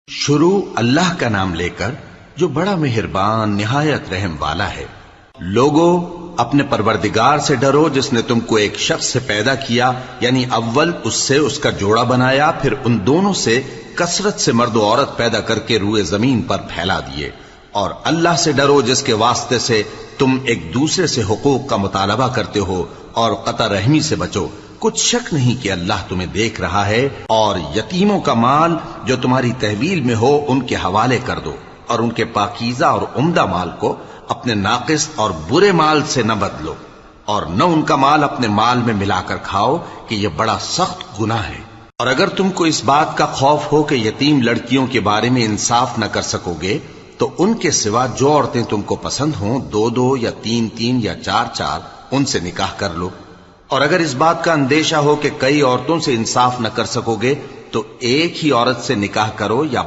شروع اللہ کا نام لے کر جو بڑا مہربان نہایت رحم والا ہے۔ لوگو اپنے پروردگار سے ڈرو جس نے تم کو ایک شخص سے پیدا کیا، یعنی اول اس سے اس کا جوڑا بنایا، پھر ان دونوں سے کثرت سے مرد و عورت پیدا کر کے روئے زمین پر پھیلا دیے۔ اور اللہ سے ڈرو جس کے واسطے سے تم ایک دوسرے سے حقوق کا مطالبہ کرتے ہو، اور قطع رحمی سے بچو۔ کچھ شک نہیں کہ اللہ تمہیں دیکھ رہا ہے۔ اور یتیموں کا مال جو تمہاری تحویل میں ہو ان کے حوالے کر دو، اور ان کے پاکیزہ اور عمدہ مال کو اپنے ناقص اور برے مال سے نہ بدلو، اور نہ ان کا مال اپنے مال میں ملا کر کھاؤ کہ یہ بڑا سخت گناہ ہے۔ اور اگر تم کو اس بات کا خوف ہو کہ یتیم لڑکیوں کے بارے میں انصاف نہ کر سکو گے تو ان کے سوا جو عورتیں تم کو پسند ہوں، 2 یا 3 یا 4 ان سے نکاح کر لو۔ اور اگر اس بات کا اندیشہ ہو کہ کئی عورتوں سے انصاف نہ کر سکو گے تو ایک ہی عورت سے نکاح کرو، یا